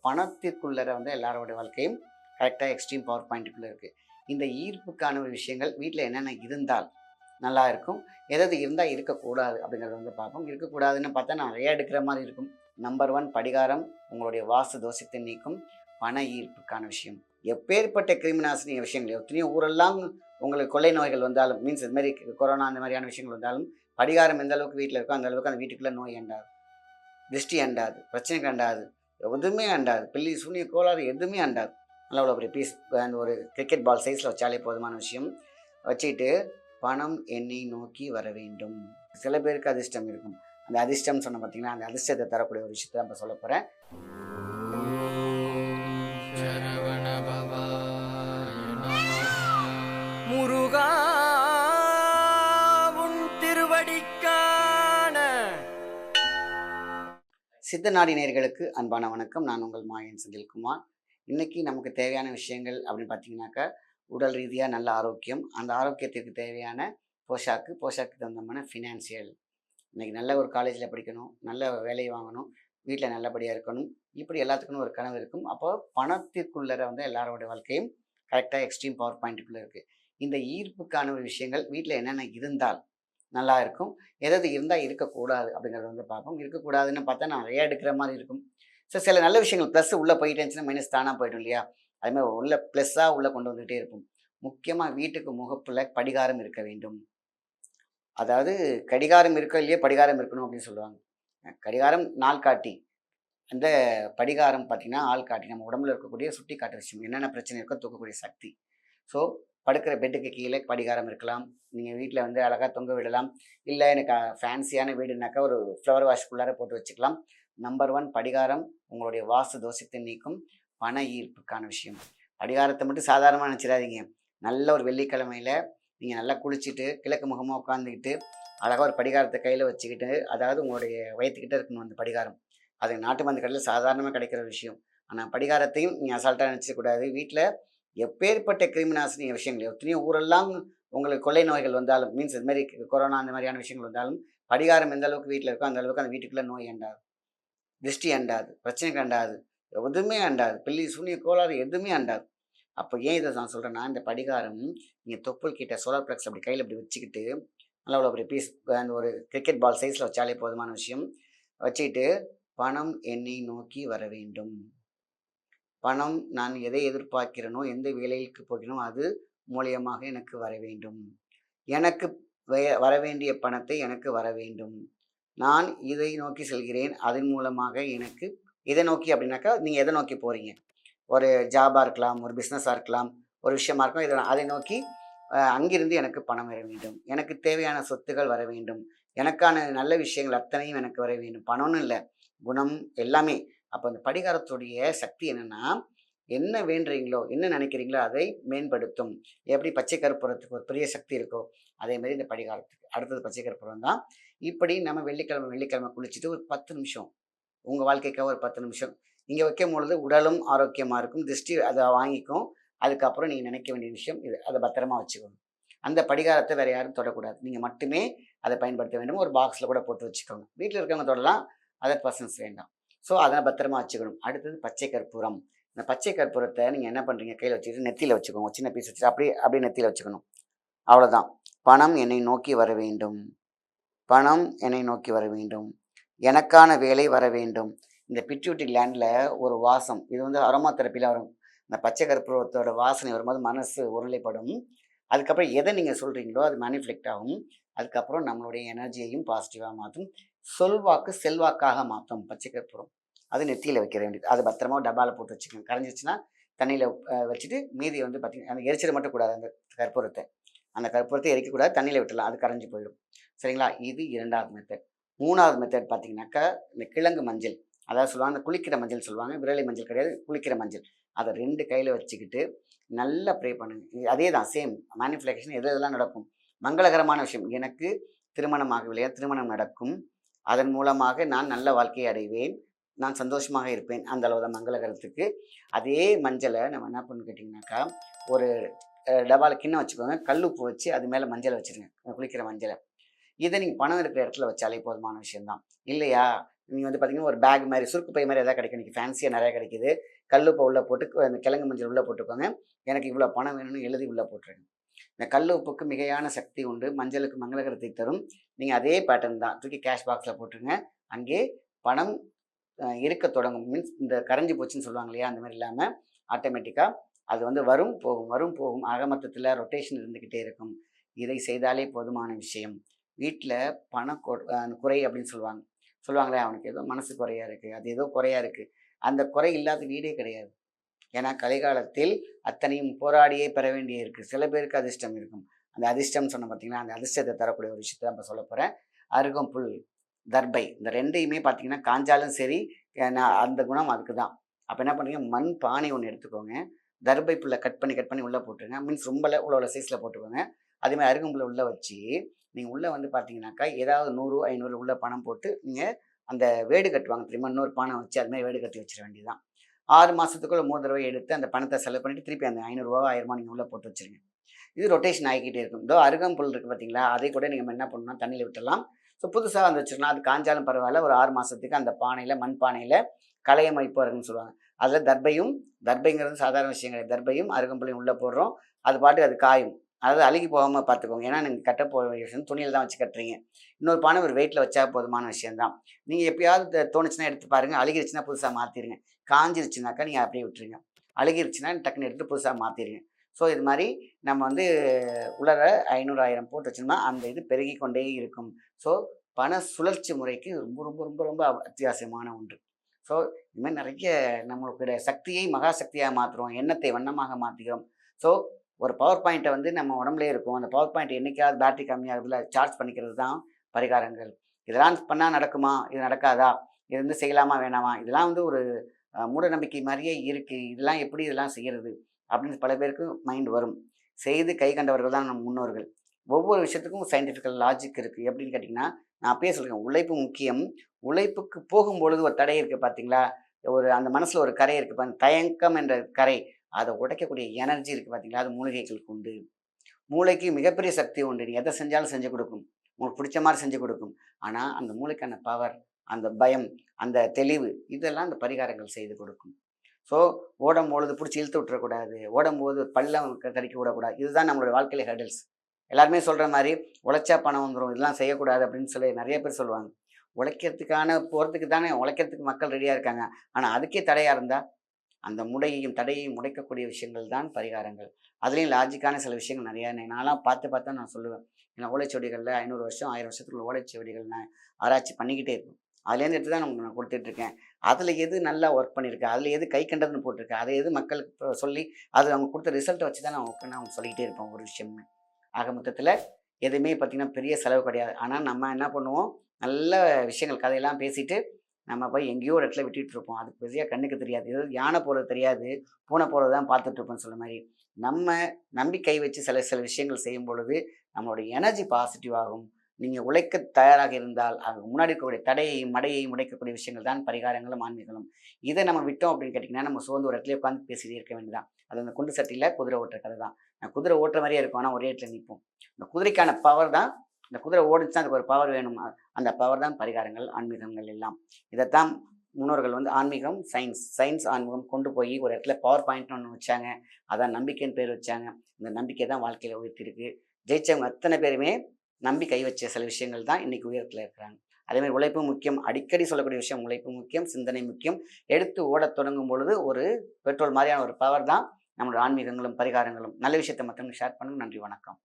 பணத்திற்குள்ளர எல்லாரோட வாழ்க்கையும் கரெக்டாக எக்ஸ்ட்ரீம் பவர் பாயிண்ட்டுக்குள்ளே இருக்குது. இந்த ஈர்ப்புக்கான ஒரு விஷயங்கள் வீட்டில் என்னென்ன இருந்தால் நல்லா இருக்கும், எதாவது இருந்தால் இருக்கக்கூடாது அப்படிங்கிறத பார்ப்போம். இருக்கக்கூடாதுன்னு பார்த்தா நிறையா எடுக்கிற மாதிரி இருக்கும். நம்பர் 1 படிகாரம் உங்களுடைய வாஸ்து தோஷத்தை நீக்கும். பண ஈர்ப்புக்கான விஷயம், எப்பேற்பட்ட கிருமிநாசினி விஷயங்கள் எத்தனையோ ஊரெல்லாம் உங்களுக்கு கொள்ளை நோய்கள் வந்தாலும், மீன்ஸ் இது மாதிரி கொரோனா அந்த மாதிரியான விஷயங்கள் வந்தாலும், படிகாரம் எந்த அளவுக்கு வீட்டில் இருக்கோ அந்த அளவுக்கு அந்த வீட்டுக்குள்ளே நோய் அண்டாது, திருஷ்டி அண்டாது, பிரச்சனை அண்டாது, எதுவுமே அண்டாது, பில்லி சூனிய கோளாறு எதுவுமே அண்டாது. நல்லா ஒரு பீஸ் அந்த ஒரு கிரிக்கெட் பால் சைஸில் வச்சாலே போதுமான விஷயம். வச்சுக்கிட்டு பணம் என்னை நோக்கி வர வேண்டும். சில பேருக்கு அதிர்ஷ்டம் இருக்கும். அந்த அதிர்ஷ்டம் சொன்ன பார்த்தீங்கன்னா, அந்த அதிர்ஷ்டத்தை தரக்கூடிய ஒரு விஷயத்தை நம்ம சொல்ல போகிறேன். முருகா உன் திருவடிக்கான சித்தநாடி நேயர்களுக்கு அன்பான வணக்கம். நான் உங்கள் மாயன் செந்தில்குமார். இன்னைக்கு நமக்கு தேவையான விஷயங்கள் அப்படின்னு பார்த்தீங்கன்னாக்கா, உடல் ரீதியாக நல்ல ஆரோக்கியம், அந்த ஆரோக்கியத்திற்கு தேவையான போஷாக்கு தகுந்தமான ஃபினான்சியல். இன்னைக்கு நல்ல ஒரு காலேஜில் படிக்கணும், நல்ல வேலையை வாங்கணும், வீட்டில் நல்லபடியாக இருக்கணும், இப்படி எல்லாத்துக்கும் ஒரு கனவு இருக்கும். அப்போ பணத்திற்குள்ளர எல்லாரோட வாழ்க்கையும் கரெக்டாக எக்ஸ்ட்ரீம் பவர் பாயிண்ட்டுக்குள்ளே இருக்குது. இந்த ஈர்ப்புக்கான ஒரு விஷயங்கள் வீட்டில் என்னென்ன இருந்தால் நல்லா இருக்கும், எதாவது இருந்தால் இருக்கக்கூடாது அப்படிங்கிறத பார்ப்போம். இருக்கக்கூடாதுன்னு பார்த்தா நிறையா எடுக்கிற மாதிரி இருக்கும். ஸோ சில நல்ல விஷயங்கள் ப்ளஸ் உள்ளே போயிட்டு இருந்துச்சுன்னா மைனஸ் தானாக போய்டும் இல்லையா? அதுமாதிரி உள்ள ப்ளஸ்ஸாக உள்ளே கொண்டு வந்துகிட்டே இருக்கும். முக்கியமாக வீட்டுக்கு முகப்பில் படிகாரம் இருக்க வேண்டும். அதாவது கடிகாரம் இருக்கோ இல்லையோ படிகாரம் இருக்கணும் அப்படின்னு சொல்லுவாங்க. கடிகாரம் நாள் காட்டி, அந்த படிகாரம் பார்த்திங்கன்னா ஆள் காட்டி, நம்ம உடம்புல இருக்கக்கூடிய சுட்டி காட்டுற விஷயம், என்னென்ன பிரச்சனை இருக்கோ தூக்கக்கூடிய சக்தி. ஸோ படுக்கிற பெட்டுக்கு கீழே படிகாரம் இருக்கலாம். நீங்கள் வீட்டில் அழகாக தொங்க விடலாம். இல்லை எனக்கு ஃபேன்சியான வீடுனாக்கா ஒரு ஃப்ளவர் வாஷ்குள்ளார போட்டு வச்சுக்கலாம். நம்பர் 1 படிகாரம் உங்களுடைய வாஸ்து தோஷத்தை நீக்கும். பண ஈர்ப்புக்கான விஷயம். படிகாரத்தை மட்டும் சாதாரணமாக நினச்சிடாதீங்க. நல்ல ஒரு வெள்ளிக்கிழமையில் நீங்கள் நல்லா குளிச்சுட்டு கிழக்கு முகமாக உட்காந்துக்கிட்டு அழகாக ஒரு படிகாரத்தை கையில் வச்சுக்கிட்டு, அதாவது உங்களுடைய வயிற்றுக்கிட்ட இருக்கணும் அந்த படிகாரம். அது நாட்டு மருந்து கடையில் சாதாரணமாக கிடைக்கிற விஷயம். ஆனால் படிகாரத்தையும் நீங்கள் அசால்ட்டாக நினச்சிக்கூடாது. வீட்டில் எப்பேற்பட்ட கிருமிநாசினி விஷயங்கள் எத்தனையோ ஊரெல்லாம் உங்களுக்கு கொள்ளை நோய்கள் வந்தாலும், மீன்ஸ் இது மாதிரி கொரோனா அந்த மாதிரியான விஷயங்கள் வந்தாலும், படிகாரம் எந்த அளவுக்கு வீட்டில் இருக்கோ அந்த அளவுக்கு அந்த வீட்டுக்குள்ளே நோய் அண்டாது, திருஷ்டி அண்டாது, பிரச்சனை அண்டாது, எதுவுமே அண்டாது, பில்லி சூனிய கோளாறு எதுவுமே அண்டாது. அப்போ ஏன் இதை நான் சொல்கிறேன்னா, இந்த படிகாரம் நீங்கள் தொப்புள் கிட்ட சோலார் ப்ளக்ஸ் அப்படி கையில் அப்படி வச்சுக்கிட்டு, நல்லா ஒரு பீஸ் அந்த ஒரு கிரிக்கெட் பால் சைஸில் வச்சாலே போதுமான விஷயம். வச்சுக்கிட்டு பணம் என்னை நோக்கி வர வேண்டும். பணம் நான் எதை எதிர்பார்க்கிறேனோ, எந்த வேலைக்கு போகிறேனோ அது மூலியமாக எனக்கு வர வேண்டும். எனக்கு வர வேண்டிய பணத்தை எனக்கு வர வேண்டும். நான் இதை நோக்கி செல்கிறேன், அதன் மூலமாக எனக்கு இதை நோக்கி அப்படின்னாக்கா நீங்கள் எதை நோக்கி போகிறீங்க? ஒரு ஜாபாக இருக்கலாம், ஒரு பிஸ்னஸாக இருக்கலாம், ஒரு விஷயமா இருக்கும். இதை அதை நோக்கி அங்கிருந்து எனக்கு பணம் வர வேண்டும், எனக்கு தேவையான சொத்துக்கள் வர வேண்டும், எனக்கான நல்ல விஷயங்கள் அத்தனையும் எனக்கு வர வேண்டும். பணம்னு இல்லை, குணம் எல்லாமே. அப்போ அந்த படிகாரத்துடைய சக்தி என்னென்னா, என்ன வேண்டுறீங்களோ, என்ன நினைக்கிறீங்களோ அதை மேம்படுத்தும். எப்படி பச்சை கற்பூரத்துக்கு ஒரு பெரிய சக்தி இருக்கோ, அதேமாதிரி இந்த படிகாரத்துக்கு. அடுத்தது பச்சை கற்பூரம் தான். இப்படி நம்ம வெள்ளிக்கிழமை குளிச்சுட்டு ஒரு 10 நிமிஷம், உங்கள் வாழ்க்கைக்காக ஒரு 10 நிமிஷம் இங்கே வைக்கும் பொழுது உடலும் ஆரோக்கியமாக இருக்கும், திருஷ்டி அதை வாங்கிக்கும். அதுக்கப்புறம் நீங்கள் நினைக்க வேண்டிய விஷயம் இது, அதை பத்திரமா வச்சுக்கணும். அந்த படிகாரத்தை வேறு யாரும் தொடக்கூடாது, நீங்கள் மட்டுமே அதை பயன்படுத்த வேண்டும். ஒரு பாக்ஸில் கூட போட்டு வச்சுக்கோங்க. வீட்டில் இருக்கவங்க தொடலாம், அதர் பர்சன்ஸ் வேண்டாம். ஸோ அதை பத்திரமா வச்சுக்கணும். அடுத்தது பச்சை கற்பூரம். இந்த பச்சை கற்பூரத்தை நீங்கள் என்ன பண்ணுறீங்க, கையில் வச்சுக்கிட்டு நெத்தியில் வச்சுக்கோங்க. சின்ன பீஸ் வச்சுட்டு அப்படியே நெத்தியில் வச்சுக்கணும். அவ்வளோதான். பணம் என்னை நோக்கி வர வேண்டும், பணம் என்னை நோக்கி வர வேண்டும், எனக்கான வேலை வர வேண்டும். இந்த பிட்யூட்டி கிளாண்டில் ஒரு வாசம், இது அரோமா தெரப்பியில் வரும். இந்த பச்சை கற்பூரத்தோட வாசனை வரும்போது மனசு ஒருநிலைப்படும். அதுக்கப்புறம் எதை நீங்கள் சொல்கிறீங்களோ அது மேனிஃபெக்ட் ஆகும். அதுக்கப்புறம் நம்மளுடைய எனர்ஜியையும் பாசிட்டிவாக மாற்றும். சொல்வாக்கு செல்வாக்காக மாற்றும் பச்சை கற்பூரம். அது நெத்தியில் வைக்க வேண்டியது. அது பத்திரமா டப்பாவில் போட்டு வச்சுக்கணும். கரைஞ்சிச்சுன்னா தண்ணியில் வச்சுட்டு மீதி பார்த்திங்கன்னா அந்த எரிச்சிட மட்டும் கூடாது. அந்த கற்பூரத்தை எரிக்கக்கூடாது, தண்ணியில் விட்டுடலாம், அது கரைஞ்சி போயிடும். சரிங்களா? இது 2வது மெத்தட். 3வது மெத்தட் பார்த்தீங்கன்னாக்கா, இந்த கிழங்கு மஞ்சள், அதாவது சொல்லுவாங்க இந்த குளிக்கிற மஞ்சள் சொல்லுவாங்க. விரலி மஞ்சள் கிடையாது, குளிக்கிற மஞ்சள். அதை 2 கையில் வச்சுக்கிட்டு நல்லா ப்ரே பண்ணுங்க. அதே தான், சேம் மேனிஃபெக்டேஷன் எதெல்லாம் நடக்கும். மங்களகரமான விஷயம், எனக்கு திருமணம் ஆகவில்லையா, திருமணம் நடக்கும், அதன் மூலமாக நான் நல்ல வாழ்க்கையை அடைவேன், நான் சந்தோஷமாக இருப்பேன். அந்த அளவு தான் மங்களகரத்துக்கு. அதே மஞ்சளை நம்ம என்ன பண்ணு கேட்டிங்கனாக்கா, ஒரு டப்பாவில் கிண்ணம் வச்சுக்கோங்க, கல்லுப்பு வச்சு அது மேலே மஞ்சளை வச்சுருங்க, குளிக்கிற மஞ்சளை. இதை நீங்கள் பணம் இருக்கிற இடத்துல வச்சாலே போதுமான விஷயம்தான். இல்லையா, நீங்கள் வந்து பார்த்தீங்கன்னா ஒரு பேக் மாதிரி சுருக்கு பை மாதிரி எதாவது கிடைக்கும். இன்றைக்கி ஃபேன்சியாக நிறையா கிடைக்குது. கல்லுப்பை உள்ளே போட்டு அந்த கிழங்கு மஞ்சள் உள்ளே போட்டுக்கோங்க. எனக்கு இவ்வளோ பணம் வேணும்னு எழுதி உள்ளே போட்டுருங்க. இந்த கல் உப்புக்கு மிகையான சக்தி உண்டு. மஞ்சளுக்கு மங்களகரத்தை தரும். நீங்கள் அதே பேட்டர்ன் தான் தூக்கி கேஷ் பாக்ஸில் போட்டுருங்க. அங்கே பணம் இருக்க தொடங்கும். மீன்ஸ் இந்த கரைஞ்சி போச்சுன்னு சொல்லுவாங்க இல்லையா, அந்த மாதிரி இல்லாமல் ஆட்டோமேட்டிக்காக அது வந்து வரும் போகும் வரும் போகும். ஆக மொத்தத்தில் ரொட்டேஷன் இருந்துக்கிட்டே இருக்கும். இதை செய்தாலே போதுமான விஷயம். வீட்டில் பண குறை அப்படின்னு சொல்லுவாங்களே, அவனுக்கு ஏதோ மனசு குறையா இருக்குது, அது ஏதோ குறையா இருக்குது. அந்த குறை இல்லாத வீடே கிடையாது. ஏன்னா கலிகாலத்தில் அத்தனையும் போராடியே பெற வேண்டிய இருக்குது. சில பேருக்கு அதிர்ஷ்டம் இருக்கும். அந்த அதிர்ஷ்டம்னு சொன்ன பார்த்தீங்கன்னா, அந்த அதிர்ஷ்டத்தை தரக்கூடிய ஒரு விஷயத்தை தான் இப்போ சொல்ல போகிறேன். அருகம்புல், தர்பை இந்த ரெண்டையுமே பார்த்தீங்கன்னா காஞ்சாலும் சரி, அந்த குணம் அதுக்கு தான். அப்போ என்ன பண்ணுறீங்க, மண் பானை ஒன்று எடுத்துக்கோங்க. தர்பை புல்லை கட் பண்ணி உள்ளே போட்டுருங்க. மீன்ஸ் ரொம்ப உள்ள சைஸில் போட்டுக்கோங்க. அதேமாதிரி அருகம்புல்லை உள்ளே வச்சு நீங்கள் உள்ளே வந்து பார்த்தீங்கன்னாக்கா ஏதாவது 100 500 உள்ள பணம் போட்டு நீங்கள் அந்த வேடு கட்டுவாங்க தெரியுமா, இன்னொரு பானை வச்சு அதுமாதிரி வேடு கட்டி வச்சிட வேண்டியதுதான். 6 மாதத்துக்குள்ள 3 தடவை எடுத்து அந்த பணத்தை செலவு பண்ணிவிட்டு திருப்பி அந்த 500 1000 நீங்கள் உள்ளே போட்டு வச்சுருங்க. இது ரொட்டேஷன் ஆகிக்கிட்டே இருக்கும். இதோ அருகம்புல் இருக்குது பார்த்தீங்களா, அதை கூட நீங்கள் என்ன பண்ணணும்னா தண்ணியில் விட்டுடலாம். ஸோ புதுசாக வந்து வச்சுக்கலாம். அது காஞ்சாலும் பரவாயில்ல. ஒரு 6 மாதத்துக்கு அந்த பானையில் மண் பானையில் களைய மைப்போருன்னு சொல்லுவாங்க. அதில் தர்பைங்கிறது சாதாரண விஷயம் கிடையாது. தர்பையும் அருகம்புல்லையும் உள்ளே போடுறோம். அது பாட்டு அது காயும். அதாவது அழுகி போகாமல் பார்த்துக்கோங்க. ஏன்னா நீங்கள் கட்ட போகிற விஷயம் துணியில் தான் வச்சு கட்டுறீங்க. இன்னொரு பானை ஒரு வெயிட்டில் வச்சா போதுமான விஷயம்தான். நீங்கள் எப்பயாவது தோணுச்சுன்னா எடுத்து பாருங்கள். அழுகிருச்சுன்னா புதுசாக மாற்றிடுங்க. காஞ்சிருச்சுனாக்கா நீங்கள் அப்படியே விட்டுருங்க. அழுகிருச்சுன்னா டக்குன்னு எடுத்து புதுசாக மாற்றிடுங்க. ஸோ இது மாதிரி நம்ம வந்து உலர 500 1000 போட்டு வச்சோம்னா அந்த இது பெருகி கொண்டே இருக்கும். ஸோ பண சுழற்சி முறைக்கு ரொம்ப ரொம்ப ரொம்ப ரொம்ப அத்தியாவசியமான ஒன்று. ஸோ இது மாதிரி நிறைய நம்மளுடைய சக்தியை மகா சக்தியாக மாற்றுறோம். எண்ணத்தை வண்ணமாக மாற்றுகிறோம். ஸோ ஒரு பவர் பாயிண்ட்டை வந்து நம்ம உடம்புலே இருக்கும். அந்த பவர் பாயிண்ட் என்றைக்காவது பேட்டரி கம்மியாகிறதுல சார்ஜ் பண்ணிக்கிறது தான் பரிகாரங்கள். இதெல்லாம் பண்ணால் நடக்குமா, இது நடக்காதா, இது வந்து செய்யலாமா வேணாமா, இதெல்லாம் வந்து ஒரு மூட நம்பிக்கை மாதிரியே இருக்குது. இதெல்லாம் எப்படி இதெல்லாம் செய்கிறது அப்படின்னு பல பேருக்கு மைண்ட் வரும். செய்து கை கண்டவர்கள் தான் நம் முன்னோர்கள். ஒவ்வொரு விஷயத்துக்கும் சயின்டிஃபிக்கல் லாஜிக் இருக்குது. எப்படின்னு கேட்டிங்கன்னா, நான் அப்பயே சொல்கிறேன், உழைப்பு முக்கியம். உழைப்புக்கு போகும்பொழுது ஒரு தடை இருக்குது பார்த்தீங்களா, ஒரு அந்த மனசில் ஒரு கரை இருக்குது பாருங்க, தயக்கம் என்ற கரை. அதை உடைக்கக்கூடிய எனர்ஜி இருக்குது பார்த்தீங்களா, அது மூலிகைகளுக்கு உண்டு. மூளைக்கு மிகப்பெரிய சக்தி உண்டு. நீ எதை செஞ்சாலும் செஞ்சு கொடுக்கும். உங்களுக்கு பிடிச்ச மாதிரி செஞ்சு கொடுக்கும். ஆனால் அந்த மூளைக்கான பவர், அந்த பயம், அந்த தெளிவு இதெல்லாம் அந்த பரிகாரங்கள் செய்து கொடுக்கும். ஸோ ஓடும்பொழுது பிடிச்சி இழுத்து விட்டுறக்கூடாது. ஓடும்போது பள்ளம் கடிக்க விடக்கூடாது. இதுதான் நம்மளோட வாழ்க்கையில ஹெர்டல்ஸ். எல்லாருமே சொல்கிற மாதிரி உழைச்சா பணம் வந்துடும், இதெல்லாம் செய்யக்கூடாது அப்படின்னு சொல்லி நிறைய பேர் சொல்லுவாங்க. உழைக்கிறதுக்கான போகிறதுக்கு தானே உழைக்கிறதுக்கு மக்கள் ரெடியாக இருக்காங்க. ஆனால் அதுக்கே தடையாக இருந்தால் அந்த முடையையும் தடையையும் உடைக்கக்கூடிய விஷயங்கள் தான் பரிகாரங்கள். அதுலேயும் லாஜிக்கான சில விஷயங்கள் நிறையா நான்லாம் பார்த்து நான் சொல்லுவேன். ஏன்னா ஓலைச்சுவடிகளில் 500 வருஷம் 1000 வருஷத்துக்குள்ள ஓலைச்சுவடிகள் நான் ஆராய்ச்சி பண்ணிக்கிட்டே இருக்கும். அதுலேருந்து எடுத்து தான் நமக்கு நான் கொடுத்துட்ருக்கேன். அதில் எது நல்லா ஒர்க் பண்ணியிருக்கேன், அதில் எது கை கண்டதுன்னு போட்டிருக்கேன், அதை எது மக்களுக்கு சொல்லி அது அவங்க கொடுத்த ரிசல்ட்டை வச்சு தான் நான் சொல்லிக்கிட்டே இருப்பேன் ஒரு விஷயம்னு. ஆக மொத்தத்தில் எதுவுமே பார்த்திங்கன்னா பெரிய செலவு கிடையாது. ஆனால் நம்ம என்ன பண்ணுவோம், நல்ல விஷயங்கள் கதையெல்லாம் பேசிட்டு நம்ம போய் எங்கேயோ ஒரு இடத்துல விட்டுட்டு இருப்போம். அது பெரிய கண்ணுக்கு தெரியாது. ஏதாவது யானை போகிறது தெரியாது, பூனை போகிறது தான் பார்த்துட்ருப்போம்னு சொல்ல மாதிரி. நம்ம நம்பிக்கை வச்சு சில சில விஷயங்கள் செய்யும் பொழுது நம்மளுடைய எனர்ஜி பாசிட்டிவ் ஆகும். நீங்கள் உழைக்க தயாராக இருந்தால் அதுக்கு முன்னாடி இருக்கக்கூடிய தடையையும் மடையையும் உடைக்கக்கூடிய விஷயங்கள் தான் பரிகாரங்களும் ஆன்மீகங்களும். இதை நம்ம விட்டோம் அப்படின்னு கேட்டிங்கன்னா நம்ம சோர்ந்து ஒரு இடத்துல உட்காந்து பேசிகிட்டே இருக்க வேண்டியதான். அது அந்த குண்டு சட்டியில் குதிரை ஓட்டுற கதை தான். நான் குதிரை ஓட்டுற மாதிரியே இருக்கும், ஆனால் ஒரே இடத்துல நிற்போம். இந்த குதிரைக்கான பவர் தான், இந்த குதிரை ஓடிச்சுன்னா அதுக்கு ஒரு பவர் வேணும். அந்த பவர் தான் பரிகாரங்கள் ஆன்மீகங்கள் எல்லாம். இதைத்தான் முன்னோர்கள் வந்து ஆன்மீகம் சயின்ஸ் ஆன்மீகம் கொண்டு போய் ஒரு இடத்துல பவர் பாயிண்ட்னு ஒன்று வச்சாங்க. அதான் நம்பிக்கைன்னு பேர் வச்சாங்க. இந்த நம்பிக்கை தான் வாழ்க்கையில் உயர்த்திருக்கு. ஜெயிச்சவங்க அத்தனை பேருமே நம்பி கை வச்ச சில விஷயங்கள் தான் இன்னைக்கு உயரத்தில் இருக்கிறாங்க. அதேமாதிரி உழைப்பு முக்கியம். அடிக்கடி சொல்லக்கூடிய விஷயம் உழைப்பு முக்கியம், சிந்தனை முக்கியம். எடுத்து ஓடத் தொடங்கும் பொழுது ஒரு பெட்ரோல் மாதிரியான ஒரு பவர் தான் நம்மளோட ஆன்மீகங்களும் பரிகாரங்களும். நல்ல விஷயத்தை மற்றவங்களுக்கு ஷேர் பண்ணுங்க. நன்றி, வணக்கம்.